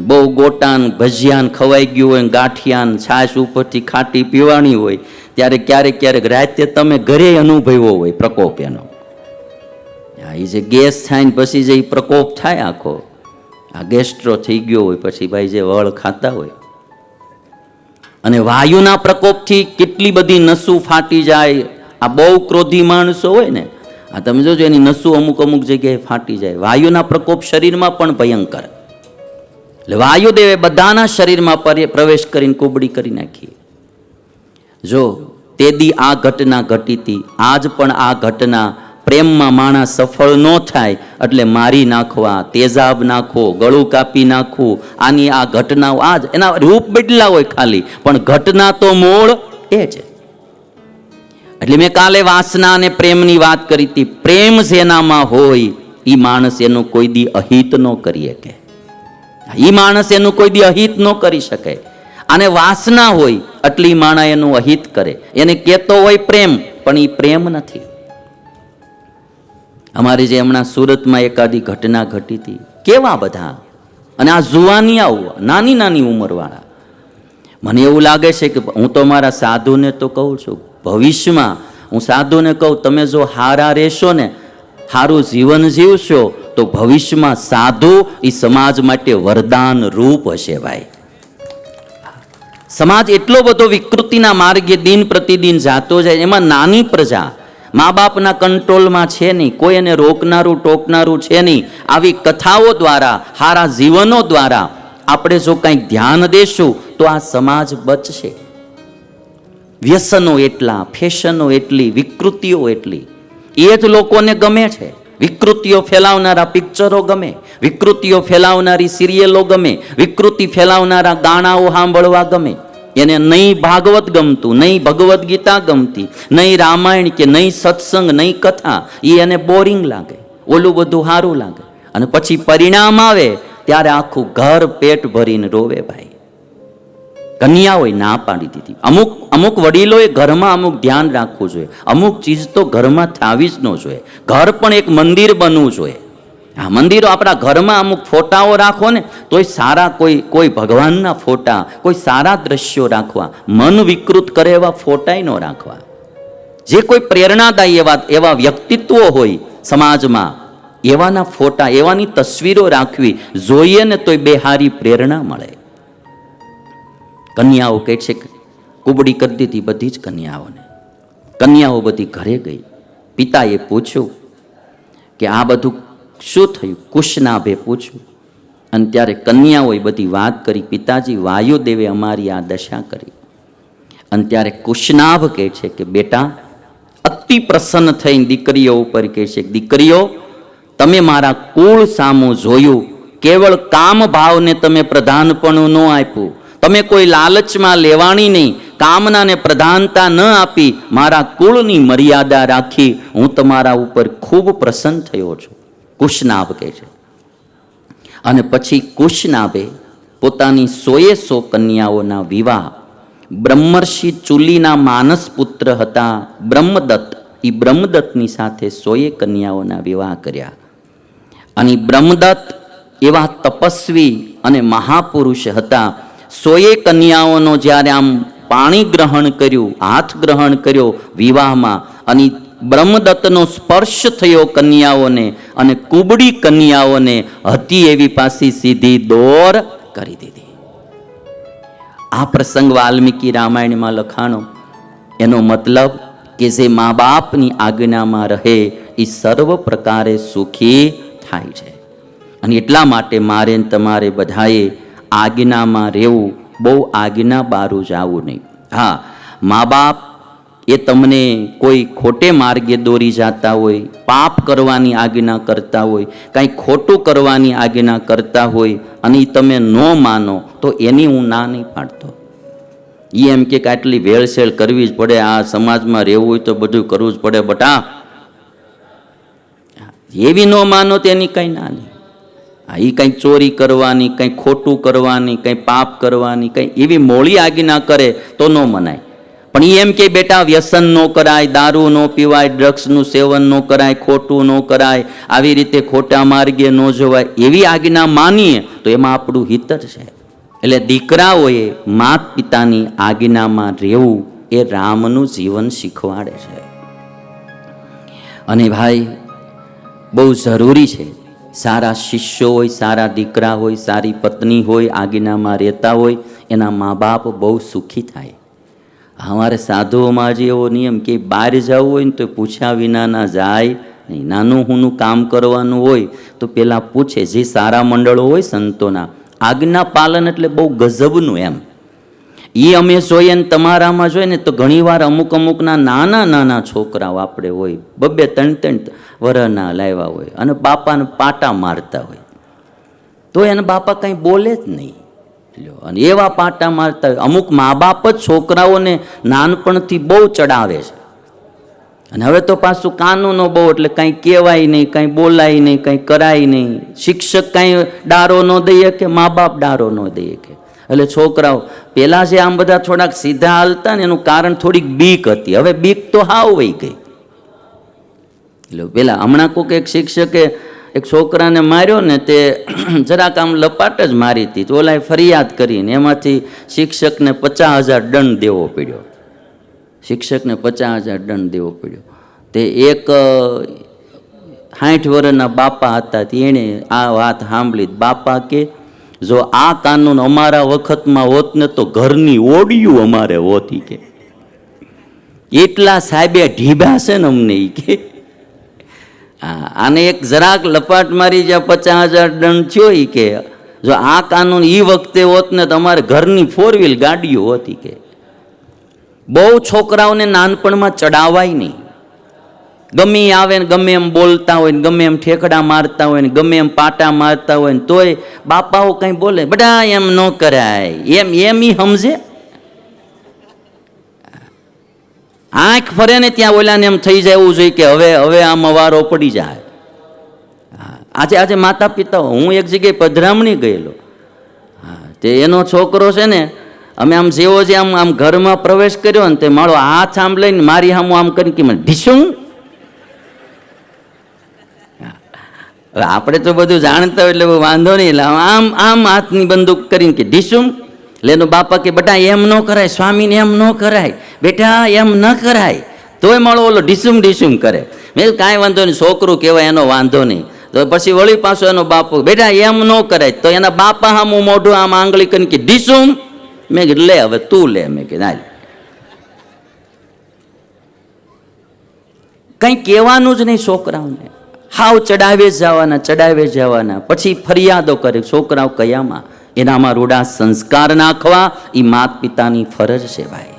બહુ ગોટાન ભજીયાન ખવાઈ ગયું હોય, ગાંઠિયાન છાશ ઉપરથી ખાટી પીવાની હોય, ત્યારે ક્યારેક ક્યારેક રાતે તમે ઘરે અનુભવ્યો હોય પ્રકોપ એનો. એ જે ગેસ થાય ને પછી જે પ્રકોપ થાય આખો, આ ગેસ્ટ્રો થઈ ગયો હોય પછી ભાઈ જે વળ ખાતા હોય, અને વાયુના પ્રકોપથી કેટલી બધી નસું ફાટી જાય. આ બહુ ક્રોધી માણસો હોય ને, આ તમે જોજો એની નસું અમુક અમુક જગ્યાએ ફાટી જાય. વાયુના પ્રકોપ શરીરમાં પણ ભયંકર. એટલે વાયુદેવે બધાના શરીરમાં પ્રવેશ કરીને કુબડી કરી નાખી. જો તે દી આ ઘટના ઘટી હતી, આજ પણ આ ઘટના પ્રેમમાં માણસ સફળ ન થાય એટલે મારી નાખવા, તેજાબ નાખો, ગળું કાપી નાખવું, આની આ ઘટનાઓ આજ એના રૂપ બદલા હોય ખાલી, પણ ઘટના તો મૂળ એ છે. એટલે મેં કાલે વાસના અને પ્રેમની વાત કરી હતી. પ્રેમ જેનામાં હોય એ માણસ એનું કોઈ દી અહિત ન કરી શકે. એ માણસ એનું કોઈ દી અહિત ન કરી શકે. અને વાસના હોય એટલે માણસ એનું અહિત કરે. એને કહેતો હોય પ્રેમ, પણ એ પ્રેમ નથી. અમારી જે હમણાં સુરતમાં એકાદી ઘટના ઘટી હતી, કેવા બધા, અને આ જુવાની આવું નાની નાની ઉંમરવાળા. મને એવું લાગે છે કે હું તો મારા સાધુને તો કહું છું, ભવિષ્યમાં હું સાધુને કહું, તમે જો હારા રહેશો ને, સારું જીવન જીવશો, તો ભવિષ્યમાં સાધુ એ સમાજ માટે વરદાન રૂપ હશે ભાઈ. સમાજ એટલો બધો વિકૃતિના માર્ગે દિન પ્રતિદિન જાતો જાય, એમાં નાની પ્રજા મા બાપના કંટ્રોલમાં છે નહીં, કોઈ એને રોકનારું ટોકનારું છે નહીં. આવી કથાઓ દ્વારા, સારા જીવનો દ્વારા આપણે જો કંઈક ધ્યાન દેશું તો આ સમાજ બચશે. વ્યસનો એટલા, ફેશનો એટલી, વિકૃતિઓ એટલી, એ જ લોકોને ગમે છે. વિકૃતિઓ ફેલાવનારા પિક્ચરો ગમે, વિકૃતિઓ ફેલાવનારી સિરિયલો ગમે, વિકૃતિ ફેલાવનારા ગાણાઓ સાંભળવા ગમે. એને નહીં ભાગવત ગમતું, નહીં ભગવદ્ ગીતા ગમતી, નહીં રામાયણ કે નહીં સત્સંગ, નહીં કથા, એ એને બોરિંગ લાગે, ઓલું બધું સારું લાગે. અને પછી પરિણામ આવે ત્યારે આખું ઘર પેટ ભરીને રોવે ભાઈ. કન્યાઓએ ના પાડી દીધી. અમુક વડીલોએ ઘરમાં અમુક ધ્યાન રાખવું જોઈએ. અમુક ચીજ તો ઘરમાં થાવી જ ન જોઈએ. ઘર પણ એક મંદિર બનવું જોઈએ. હા, મંદિરો આપણા ઘરમાં અમુક ફોટાઓ રાખો ને તોય સારા, કોઈ ભગવાનના ફોટા, કોઈ સારા દ્રશ્યો રાખવા. મન વિકૃત કરે એવા ફોટા ન રાખવા. જે કોઈ પ્રેરણાદાયી એવા વ્યક્તિત્વો હોય સમાજમાં, એવાના ફોટા, એવાની તસવીરો રાખવી જોઈએ ને તોય બે હારી પ્રેરણા મળે. કન્યાઓ કહે છે કે કુબડી કરી દીધી બધી જ કન્યાઓને. કન્યાઓ બધી ઘરે ગઈ. પિતાએ પૂછ્યું કે આ બધું શું થયું? કુશનાભે પૂછ્યું. અને ત્યારે કન્યાઓએ બધી વાત કરી, પિતાજી વાયુદેવે અમારી આ દશા કરી. અને ત્યારે કુશનાભ કહે છે કે બેટા, અતિ પ્રસન્ન થઈને દીકરીઓ ઉપર કહે છે, દીકરીઓ તમે મારા કુળ સામું જોયું, કેવળ કામ ભાવને તમે પ્રધાનપણું ન આપ્યું, તમે કોઈ લાલચમાં લેવાણી નહીં, કામનાને પ્રધાનતા ન આપી, મારા કુળની મર્યાદા રાખી, હું તમારા ઉપર ખૂબ પ્રસન્ન થયો છું. કુશનાભ કહે છે. અને પછી કુશનાભે પોતાની 100 કન્યાઓના વિવાહ બ્રહ્મર્ષિ ચુલીના માનસ પુત્ર હતા બ્રહ્મદત્ત, એ બ્રહ્મદત્તની સાથે 100 કન્યાઓના વિવાહ કર્યા. અને બ્રહ્મદત્ત એવા તપસ્વી અને મહાપુરુષ હતા. 100 કન્યાઓનો જ્યારે આમ પાણી ગ્રહણ કર્યું, હાથ ગ્રહણ કર્યો વિવાહમાં, અને બ્રહ્મદત્તનો સ્પર્શ થયો કન્યાઓને, અને કુબડી કન્યાઓને હતી એવી પાછી સીધી દોર કરી દીધી. આ પ્રસંગ વાલ્મીકી રામાયણમાં લખાણો. એનો મતલબ કે જે મા બાપની આજ્ઞામાં રહે એ સર્વ પ્રકારે સુખી થાય છે. અને એટલા માટે મારે તમારે બધાએ આજ્ઞામાં રહેવું, બહુ આજ્ઞા બારું જવું નહીં. હા, મા બાપ એ તમને કોઈ ખોટે માર્ગે દોરી જતા હોય, પાપ કરવાની આજ્ઞા કરતા હોય, કંઈ ખોટું કરવાની આજ્ઞા કરતા હોય, અને એ તમે ન માનો તો એની હું ના નહીં પાડતો. એ એમ કે આટલી વેળસેળ કરવી જ પડે, આ સમાજમાં રહેવું હોય તો બધું કરવું જ પડે બટા, એવી ન માનો તો એની કંઈ ના નહીં. એ કંઈ ચોરી કરવાની, કંઈ ખોટું કરવાની, કંઈ પાપ કરવાની, કંઈ એવી મોળી આજ્ઞા કરે તો ન મનાય. પણ એમ કે બેટા વ્યસન ન કરાય, દારૂ ન પીવાય, ડ્રગ્સનું સેવન ન કરાય, ખોટું ન કરાય, આવી રીતે ખોટા માર્ગે ન જવાય, એવી આજ્ઞા માનીએ તો એમાં આપણું હિત જ છે. એટલે દીકરાઓએ માત પિતાની આજ્ઞામાં રહેવું એ રામનું જીવન શીખવાડે છે. અને ભાઈ બહુ જરૂરી છે. સારા શિષ્યો હોય, સારા દીકરા હોય, સારી પત્ની હોય, આજ્ઞામાં રહેતા હોય, એના મા બાપ બહુ સુખી થાય. અમારે સાધુઓમાં જે એવો નિયમ કે બહાર જવું હોય ને તો પૂછ્યા વિના ના જાય નહીં. નાનું હુંનું કામ કરવાનું હોય તો પેલા પૂછે. જે સારા મંડળો હોય સંતોના, આજ્ઞા પાલન એટલે બહુ ગજબનું એમ. એ અમે જોઈએ ને તમારામાં જોઈએ ને તો ઘણીવાર અમુકના નાના નાના છોકરાઓ આપણે હોય, 2-3 વર્ષના લાવ્યા હોય અને બાપાને પાટા મારતા હોય, તો એના બાપા કંઈ બોલે જ નહીં. અને એવા પાટા મારતા હોય. અમુક મા બાપ જ છોકરાઓને નાનપણથી બહુ ચડાવે છે. અને હવે તો પાછું કાનૂનો બહુ, એટલે કંઈ કહેવાય નહીં, કંઈ બોલાય નહીં, કંઈ કરાય નહીં. શિક્ષક કંઈ ડારો ન દઈએ કે મા બાપ ડારો ન દઈએ કે. એટલે છોકરાઓ પહેલાં જે આમ બધા થોડાક સીધા હાલતા ને એનું કારણ થોડીક બીક હતી. હવે બીક તો હાવ વહી ગઈ. એટલે પેલા હમણાં કોઈક એક શિક્ષકે એક છોકરાને માર્યો ને તે જરાક આમ લપાટ જ મારી હતી. તો ઓલાએ ફરિયાદ કરીને એમાંથી શિક્ષકને 50,000 દંડ દેવો પડ્યો. શિક્ષકને 50,000 દંડ દેવો પડ્યો. તે એક 60 વર્ષના બાપા હતા, એણે આ વાત સાંભળી. બાપા કે જો આ કાનૂન અમારા વખતમાં હોત ને તો ઘરની ઓડિયું અમારે હોતી કે. એટલા સાહેબે ઢીબા છે ને અમને ઈ કે. આને એક જરાક લપાટ મારી જ્યાં 50,000 દંડ થયો ઈ કે જો આ કાનૂન ઈ વખતે હોત ને તો અમારે ઘરની 4 વ્હીલ ગાડીઓ હોતી કે. બહુ છોકરાઓને નાનપણમાં ચડાવાય નહીં. ગમે આવે ને ગમે એમ બોલતા હોય ને ગમે એમ ઠેકડા મારતા હોય ને ગમે એમ પાટા મારતા હોય ને તોય બાપાઓ કંઈ બોલે, બધા એમ ન કરાય, એમ ઈ સમજે. આંખ ફરે ને ત્યાં ઓલાને એમ થઈ જાય એવું જોઈએ કે હવે આમ વારો પડી જાય. આજે માતા પિતા, હું એક જગ્યાએ પધરામણી ગયેલો. તે એનો છોકરો છે ને, અમે આમ જેવો જે આમ ઘરમાં પ્રવેશ કર્યો ને તે મારો હાથ આમ લઈને મારી સામું આમ કરી કે મને ઢીસું. આપણે તો બધું જાણતા હોય એટલે વાંધો નહીં. એટલે આમ હાથની બંદૂક કરીને કે ઢીસું. એટલે એનો બાપા કે બેટા એમ ન કરાય, સ્વામીને એમ ન કરાય, બેટા એમ ન કરાય. તોય મારો ઓલો ઢીસુમ કરે. મેં કાંઈ વાંધો નહીં, છોકરું કહેવાય એનો વાંધો નહીં. તો પછી વળી પાછો એનો બાપો બેટા એમ ન કરાય. તો એના બાપા સામું મોઢું આમ આંગળી કરીને કે ઢીસું. મેં કીધું લે હવે તું લે. મેં કીધું કંઈ કહેવાનું જ નહીં છોકરાઓને. હાવ ચડાવે જવાના. પછી ફરિયાદો કરે. છોકરાઓ કયામાં? એનામાં રૂડા સંસ્કાર નાખવા એ માત પિતાની ફરજ છે ભાઈ.